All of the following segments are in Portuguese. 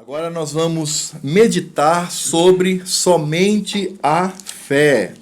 Agora nós vamos meditar sobre somente a fé.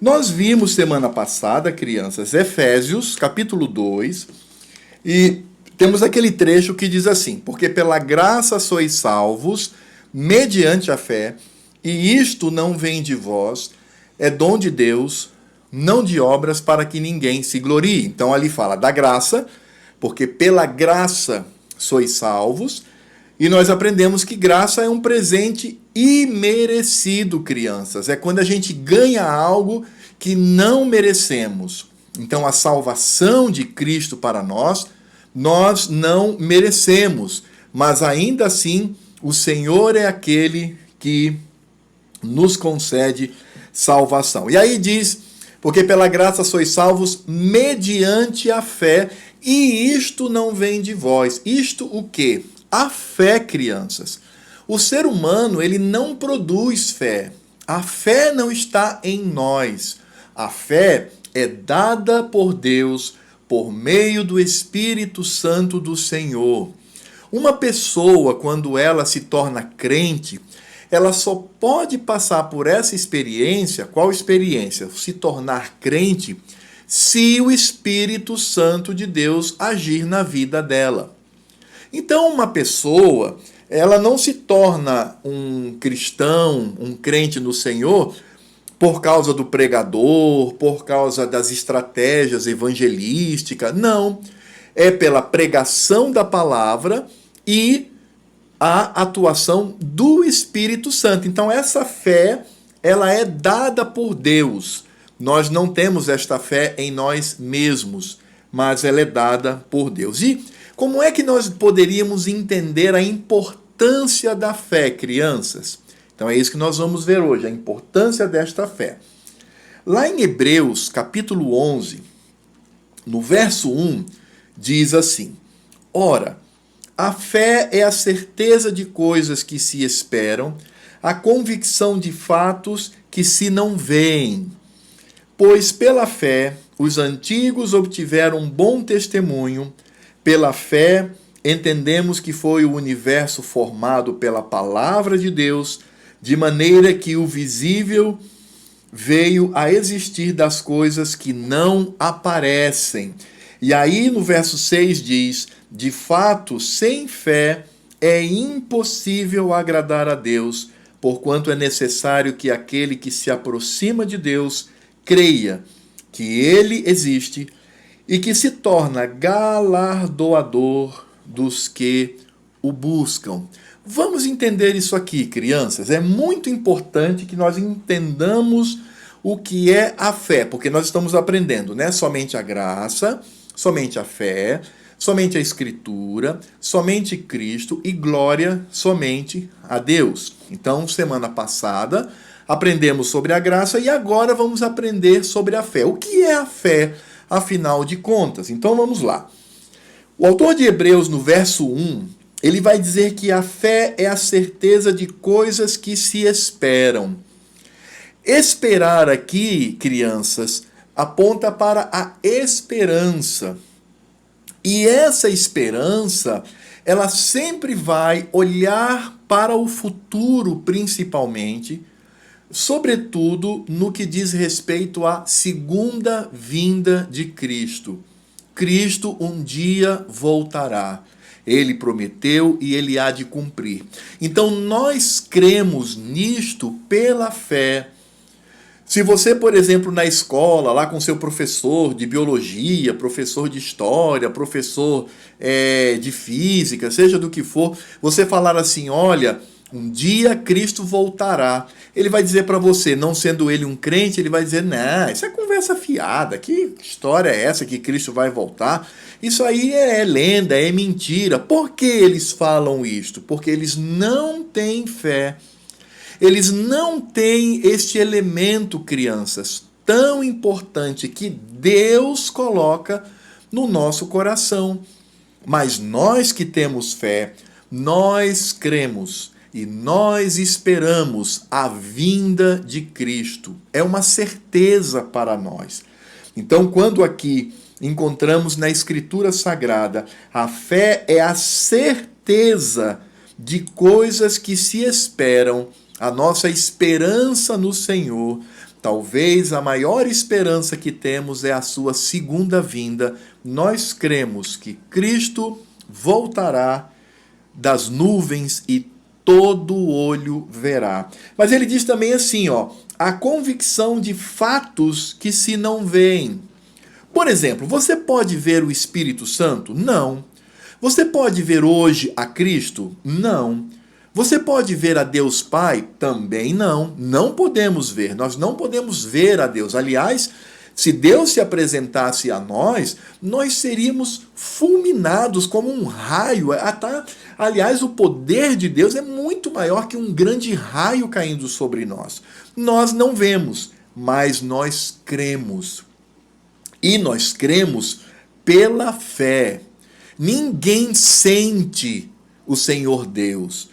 Nós vimos semana passada, crianças, Efésios, capítulo 2, e temos aquele trecho que diz assim: porque pela graça sois salvos, mediante a fé, e isto não vem de vós, é dom de Deus, não de obras, para que ninguém se glorie. Então ali fala da graça, porque pela graça sois salvos. E nós aprendemos que graça é um presente imerecido, crianças. É quando a gente ganha algo que não merecemos. Então, a salvação de Cristo para nós não merecemos. Mas ainda assim, o Senhor é aquele que nos concede salvação. E aí diz: porque pela graça sois salvos mediante a fé, e isto não vem de vós. Isto o quê? A fé, crianças. O ser humano, ele não produz fé. A fé não está em nós. A fé é dada por Deus por meio do Espírito Santo do Senhor. Uma pessoa, quando ela se torna crente, ela só pode passar por essa experiência. Qual experiência? Se tornar crente, se o Espírito Santo de Deus agir na vida dela. Então, uma pessoa, ela não se torna um cristão, um crente no Senhor, por causa do pregador, por causa das estratégias evangelísticas. Não. É pela pregação da palavra e a atuação do Espírito Santo. Então, essa fé, ela é dada por Deus. Nós não temos esta fé em nós mesmos, mas ela é dada por Deus. E como é que nós poderíamos entender a importância da fé, crianças? Então é isso que nós vamos ver hoje, a importância desta fé. Lá em Hebreus, capítulo 11, no verso 1, diz assim: ora, a fé é a certeza de coisas que se esperam, a convicção de fatos que se não veem. Pois pela fé os antigos obtiveram um bom testemunho. Pela fé, entendemos que foi o universo formado pela palavra de Deus, de maneira que o visível veio a existir das coisas que não aparecem. E aí no verso 6 diz: de fato, sem fé é impossível agradar a Deus, porquanto é necessário que aquele que se aproxima de Deus creia que ele existe e que se torna galardoador dos que o buscam. Vamos entender isso aqui, crianças. É muito importante que nós entendamos o que é a fé, porque nós estamos aprendendo, né? Somente a graça, somente a fé, somente a Escritura, somente Cristo e glória somente a Deus. Então, semana passada, aprendemos sobre a graça e agora vamos aprender sobre a fé. O que é a fé? Afinal de contas. Então vamos lá. O autor de Hebreus, no verso 1, ele vai dizer que a fé é a certeza de coisas que se esperam. Esperar aqui, crianças, aponta para a esperança. E essa esperança, ela sempre vai olhar para o futuro, principalmente, sobretudo no que diz respeito à segunda vinda de Cristo. Cristo um dia voltará. Ele prometeu e ele há de cumprir. Então nós cremos nisto pela fé. Se você, por exemplo, na escola, lá com seu professor de biologia, professor de história, professor de física, seja do que for, você falar assim: olha, um dia Cristo voltará. Ele vai dizer para você, não sendo ele um crente, ele vai dizer: não, isso é conversa fiada, que história é essa que Cristo vai voltar? Isso aí é lenda, é mentira. Por que eles falam isto? Porque eles não têm fé. Eles não têm este elemento, crianças, tão importante que Deus coloca no nosso coração. Mas nós que temos fé, nós cremos. E nós esperamos a vinda de Cristo. É uma certeza para nós. Então, quando aqui encontramos na Escritura Sagrada, a fé é a certeza de coisas que se esperam, a nossa esperança no Senhor, talvez a maior esperança que temos é a sua segunda vinda. Nós cremos que Cristo voltará das nuvens e todo olho verá. Mas ele diz também assim, a convicção de fatos que se não veem. Por exemplo, você pode ver o Espírito Santo? Não. Você pode ver hoje a Cristo? Não. Você pode ver a Deus Pai? Também não. Não podemos ver. Nós não podemos ver a Deus. Aliás, se Deus se apresentasse a nós, nós seríamos fulminados como um raio. Aliás, o poder de Deus é muito maior que um grande raio caindo sobre nós. Nós não vemos, mas nós cremos. E nós cremos pela fé. Ninguém sente o Senhor Deus.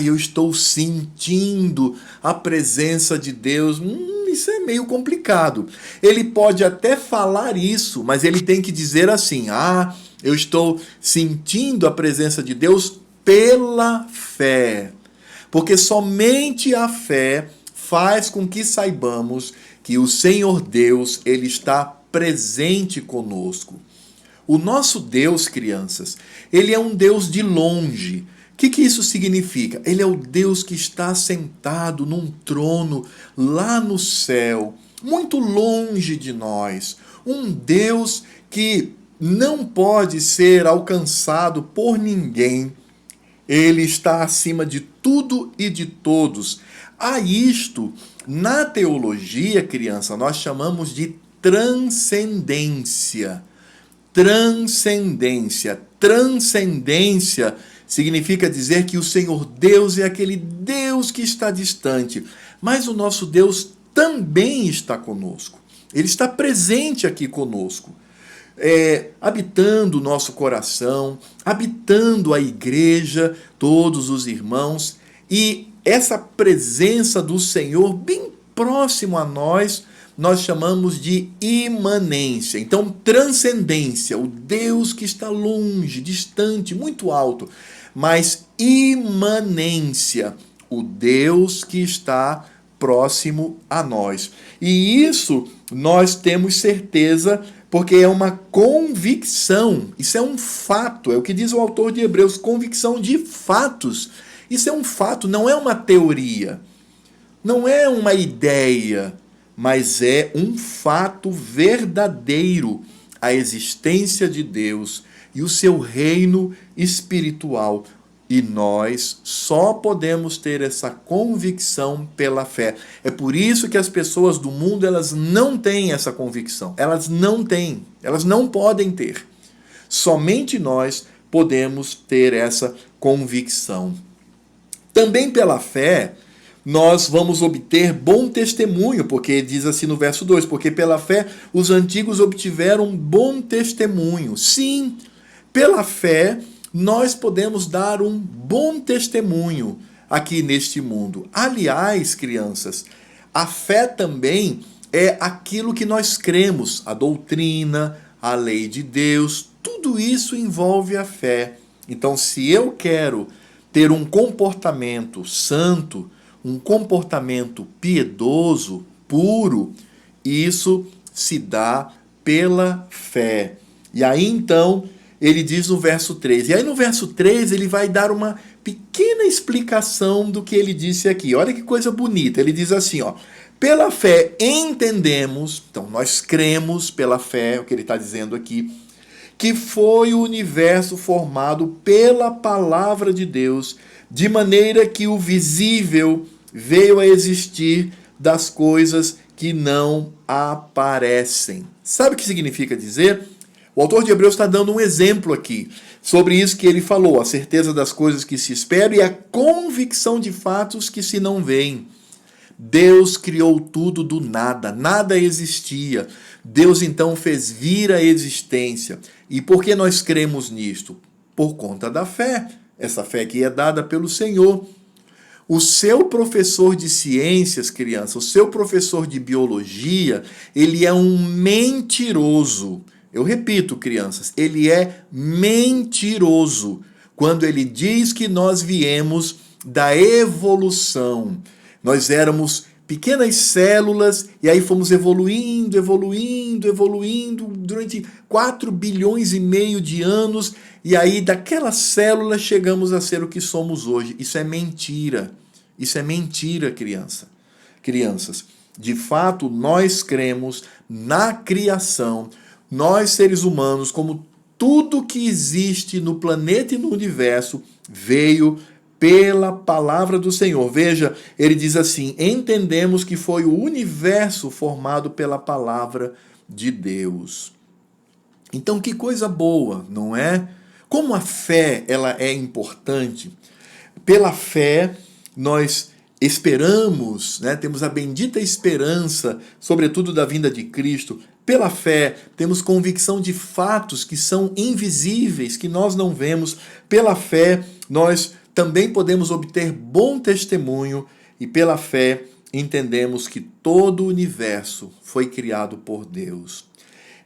Eu estou sentindo a presença de Deus. Isso é meio complicado. Ele pode até falar isso, mas ele tem que dizer assim: eu estou sentindo a presença de Deus pela fé. Porque somente a fé faz com que saibamos que o Senhor Deus, ele está presente conosco. O nosso Deus, crianças, ele é um Deus de longe. O que isso significa? Ele é o Deus que está sentado num trono lá no céu, muito longe de nós. Um Deus que não pode ser alcançado por ninguém. Ele está acima de tudo e de todos. A isto, na teologia, criança, nós chamamos de transcendência. Transcendência. Transcendência significa dizer que o Senhor Deus é aquele Deus que está distante, mas o nosso Deus também está conosco. Ele está presente aqui conosco, habitando o nosso coração, habitando a igreja, todos os irmãos, e essa presença do Senhor bem próximo a nós chamamos de imanência. Então, transcendência, o Deus que está longe, distante, muito alto. Mas imanência, o Deus que está próximo a nós. E isso nós temos certeza, porque é uma convicção. Isso é um fato, é o que diz o autor de Hebreus, convicção de fatos. Isso é um fato, não é uma teoria, não é uma ideia, mas é um fato verdadeiro, a existência de Deus e o seu reino espiritual. E nós só podemos ter essa convicção pela fé. É por isso que as pessoas do mundo, elas não têm essa convicção. Elas não têm, elas não podem ter. Somente nós podemos ter essa convicção. Também pela fé, nós vamos obter bom testemunho, porque diz assim no verso 2, porque pela fé os antigos obtiveram bom testemunho. Sim, pela fé nós podemos dar um bom testemunho aqui neste mundo. Aliás, crianças, a fé também é aquilo que nós cremos, a doutrina, a lei de Deus, tudo isso envolve a fé. Então, se eu quero ter um comportamento santo, um comportamento piedoso, puro, isso se dá pela fé. E aí então, ele diz no verso 3. E aí no verso 3 ele vai dar uma pequena explicação do que ele disse aqui. Olha que coisa bonita. Ele diz assim, pela fé entendemos, então nós cremos pela fé, o que ele está dizendo aqui, que foi o universo formado pela palavra de Deus, de maneira que o visível veio a existir das coisas que não aparecem. Sabe o que significa dizer? O autor de Hebreus está dando um exemplo aqui sobre isso que ele falou, a certeza das coisas que se esperam e a convicção de fatos que se não veem. Deus criou tudo do nada, nada existia. Deus então fez vir à existência. E por que nós cremos nisto? Por conta da fé. Essa fé que é dada pelo Senhor. O seu professor de ciências, criança, o seu professor de biologia, ele é um mentiroso. Eu repito, crianças, ele é mentiroso quando ele diz que nós viemos da evolução. Nós éramos pequenas células e aí fomos evoluindo durante 4 bilhões e meio de anos e aí daquela célula chegamos a ser o que somos hoje. Isso é mentira. Isso é mentira, crianças. De fato, nós cremos na criação. Nós, seres humanos, como tudo que existe no planeta e no universo, veio pela palavra do Senhor. Veja, ele diz assim: entendemos que foi o universo formado pela palavra de Deus. Então, que coisa boa, não é? Como a fé ela é importante. Pela fé, nós esperamos, né? Temos a bendita esperança, sobretudo da vinda de Cristo. Pela fé, temos convicção de fatos que são invisíveis, que nós não vemos. Pela fé, nós também podemos obter bom testemunho e pela fé entendemos que todo o universo foi criado por Deus.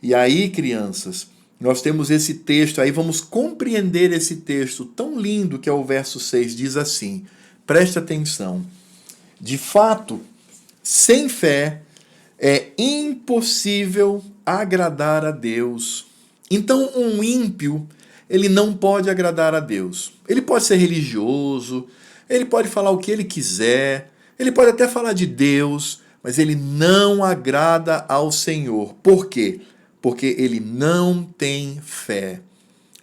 E aí, crianças, nós temos esse texto, aí vamos compreender esse texto tão lindo que é o verso 6, diz assim, preste atenção. De fato, sem fé é impossível agradar a Deus. Então, um ímpio, ele não pode agradar a Deus. Ele pode ser religioso, ele pode falar o que ele quiser, ele pode até falar de Deus, mas ele não agrada ao Senhor. Por quê? Porque ele não tem fé.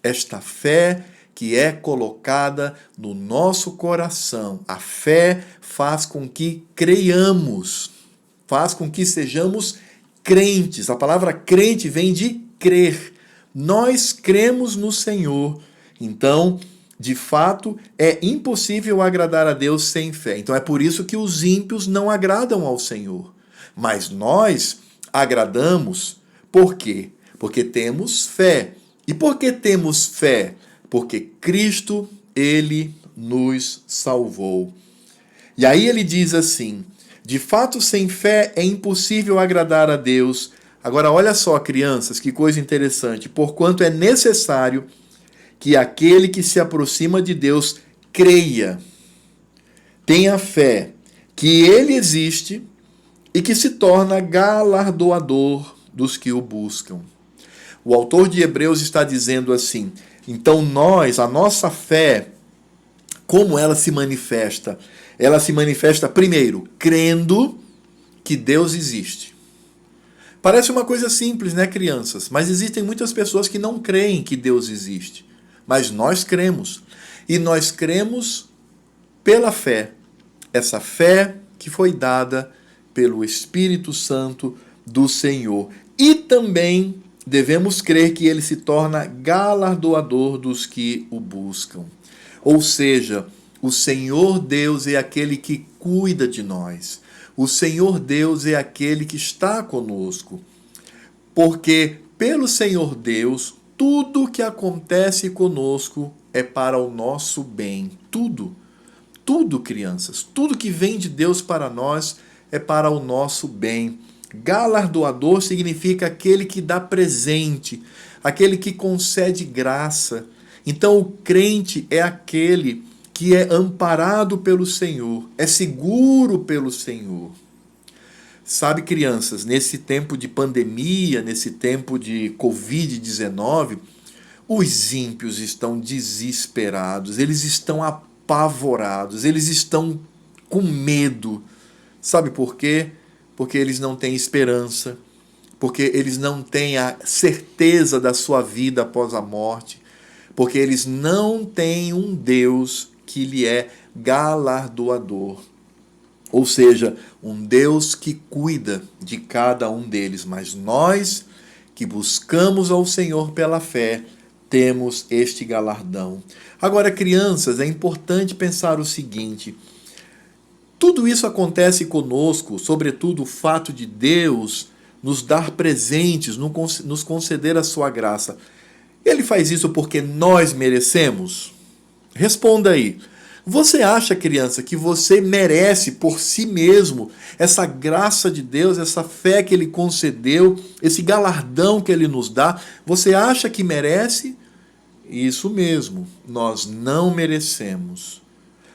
Esta fé que é colocada no nosso coração. A fé faz com que creiamos, faz com que sejamos crentes. A palavra crente vem de crer. Nós cremos no Senhor. Então, de fato, é impossível agradar a Deus sem fé. Então é por isso que os ímpios não agradam ao Senhor. Mas nós agradamos. Por quê? Porque temos fé. E por que temos fé? Porque Cristo, ele nos salvou. E aí ele diz assim, de fato, sem fé é impossível agradar a Deus. Agora, olha só, crianças, que coisa interessante. Porquanto é necessário que aquele que se aproxima de Deus creia, tenha fé, que ele existe e que se torna galardoador dos que o buscam. O autor de Hebreus está dizendo assim, então nós, a nossa fé, como ela se manifesta? Ela se manifesta primeiro, crendo que Deus existe. Parece uma coisa simples, né, crianças? Mas existem muitas pessoas que não creem que Deus existe. Mas nós cremos. E nós cremos pela fé. Essa fé que foi dada pelo Espírito Santo do Senhor. E também devemos crer que ele se torna galardoador dos que o buscam. Ou seja, o Senhor Deus é aquele que cuida de nós. O Senhor Deus é aquele que está conosco. Porque pelo Senhor Deus, tudo que acontece conosco é para o nosso bem. Tudo. Tudo, crianças. Tudo que vem de Deus para nós é para o nosso bem. Galardoador significa aquele que dá presente, aquele que concede graça. Então o crente é aquele que é amparado pelo Senhor, é seguro pelo Senhor. Sabe, crianças, nesse tempo de pandemia, nesse tempo de Covid-19, os ímpios estão desesperados, eles estão apavorados, eles estão com medo. Sabe por quê? Porque eles não têm esperança, porque eles não têm a certeza da sua vida após a morte, porque eles não têm um Deus que lhe é galardoador. Ou seja, um Deus que cuida de cada um deles. Mas nós que buscamos ao Senhor pela fé, temos este galardão. Agora, crianças, é importante pensar o seguinte: tudo isso acontece conosco, sobretudo o fato de Deus nos dar presentes, nos conceder a sua graça. Ele faz isso porque nós merecemos? Responda aí. Você acha, criança, que você merece por si mesmo essa graça de Deus, essa fé que Ele concedeu, esse galardão que Ele nos dá? Você acha que merece? Isso mesmo, nós não merecemos.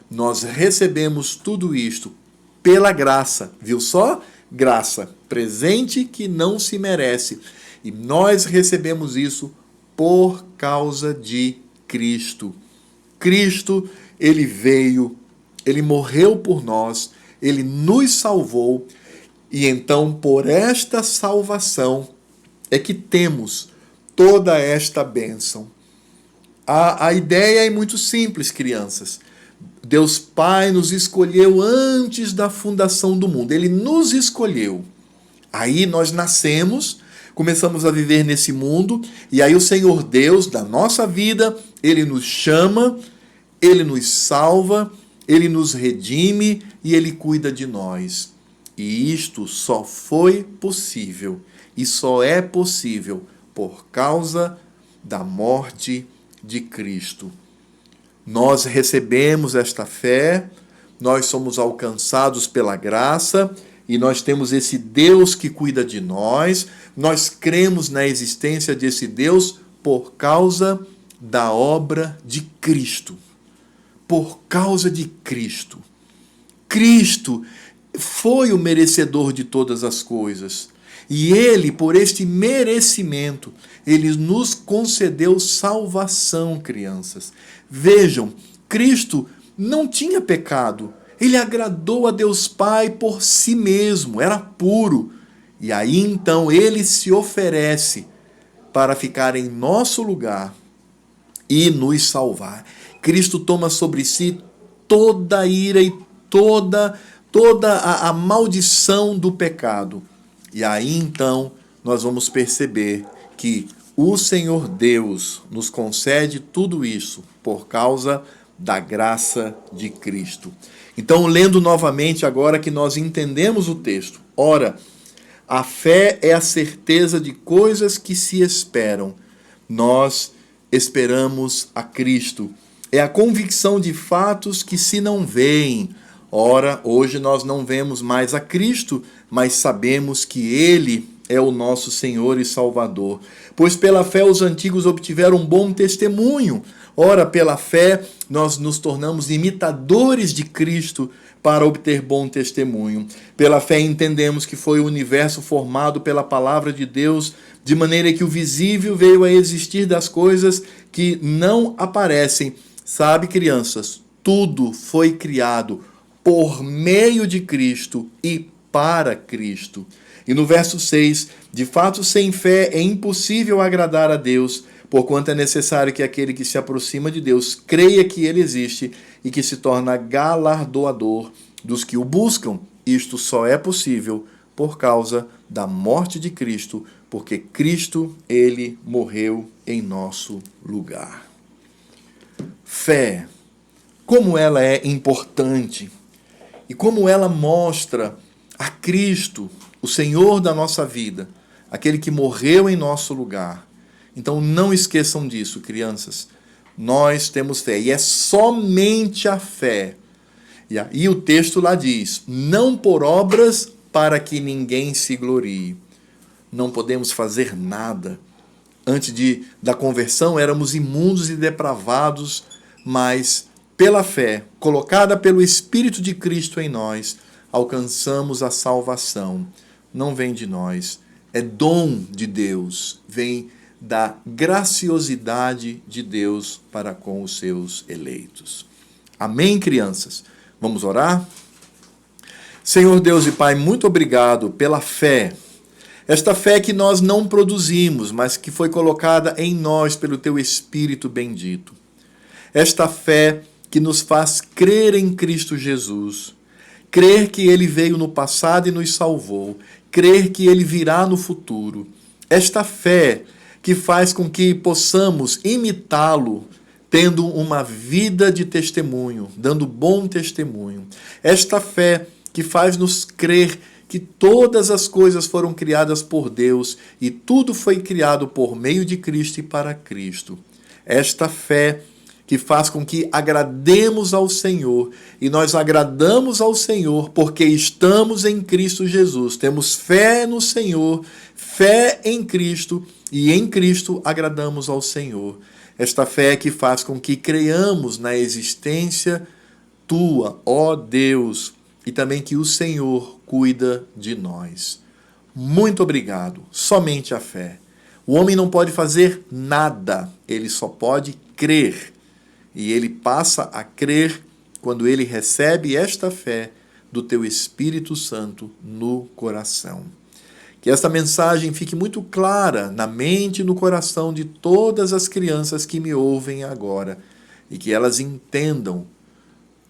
Nós recebemos tudo isto pela graça, viu só? Graça, presente que não se merece. E nós recebemos isso por causa de Cristo. Cristo, ele veio, ele morreu por nós, ele nos salvou, e então por esta salvação é que temos toda esta bênção. A ideia é muito simples, crianças. Deus Pai nos escolheu antes da fundação do mundo. Ele nos escolheu. Aí nós nascemos, começamos a viver nesse mundo, e aí o Senhor Deus da nossa vida, ele nos chama, ele nos salva, ele nos redime e ele cuida de nós. E isto só foi possível e só é possível por causa da morte de Cristo. Nós recebemos esta fé, nós somos alcançados pela graça e nós temos esse Deus que cuida de nós. Nós cremos na existência desse Deus por causa da obra de Cristo. Por causa de Cristo. Cristo foi o merecedor de todas as coisas. E ele, por este merecimento, ele nos concedeu salvação, crianças. Vejam, Cristo não tinha pecado. Ele agradou a Deus Pai por si mesmo, era puro. E aí então ele se oferece para ficar em nosso lugar e nos salvar. Cristo toma sobre si toda a ira e toda a maldição do pecado. E aí então nós vamos perceber que o Senhor Deus nos concede tudo isso por causa da graça de Cristo. Então, lendo novamente agora que nós entendemos o texto. Ora, a fé é a certeza de coisas que se esperam. Nós esperamos a Cristo. É a convicção de fatos que se não veem. Ora, hoje nós não vemos mais a Cristo, mas sabemos que Ele é o nosso Senhor e Salvador. Pois pela fé os antigos obtiveram um bom testemunho. Ora, pela fé nós nos tornamos imitadores de Cristo para obter bom testemunho. Pela fé entendemos que foi o universo formado pela palavra de Deus, de maneira que o visível veio a existir das coisas que não aparecem. Sabe, crianças, tudo foi criado por meio de Cristo e para Cristo. E no verso 6, de fato, sem fé é impossível agradar a Deus, porquanto é necessário que aquele que se aproxima de Deus creia que ele existe e que se torna galardoador dos que o buscam. Isto só é possível por causa da morte de Cristo, porque Cristo, ele morreu em nosso lugar. Fé, como ela é importante e como ela mostra a Cristo, o Senhor da nossa vida, aquele que morreu em nosso lugar. Então não esqueçam disso, crianças. Nós temos fé e é somente a fé. E aí o texto lá diz, não por obras para que ninguém se glorie. Não podemos fazer nada. Antes da conversão éramos imundos e depravados, mas pela fé, colocada pelo Espírito de Cristo em nós, alcançamos a salvação. Não vem de nós, é dom de Deus, vem da graciosidade de Deus para com os seus eleitos. Amém, crianças? Vamos orar? Senhor Deus e Pai, muito obrigado pela fé. Esta fé que nós não produzimos, mas que foi colocada em nós pelo Teu Espírito bendito. Esta fé que nos faz crer em Cristo Jesus, crer que Ele veio no passado e nos salvou, crer que Ele virá no futuro. Esta fé que faz com que possamos imitá-lo, tendo uma vida de testemunho, dando bom testemunho. Esta fé que faz-nos crer que todas as coisas foram criadas por Deus e tudo foi criado por meio de Cristo e para Cristo. Esta fé que faz com que agrademos ao Senhor, e nós agradamos ao Senhor porque estamos em Cristo Jesus. Temos fé no Senhor, fé em Cristo, e em Cristo agradamos ao Senhor. Esta fé que faz com que creiamos na existência tua, ó Deus, e também que o Senhor cuida de nós. Muito obrigado. Somente a fé. O homem não pode fazer nada, ele só pode crer. E ele passa a crer quando ele recebe esta fé do teu Espírito Santo no coração. Que esta mensagem fique muito clara na mente e no coração de todas as crianças que me ouvem agora e que elas entendam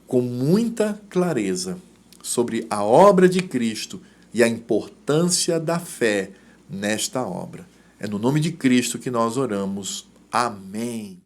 com muita clareza sobre a obra de Cristo e a importância da fé nesta obra. É no nome de Cristo que nós oramos. Amém.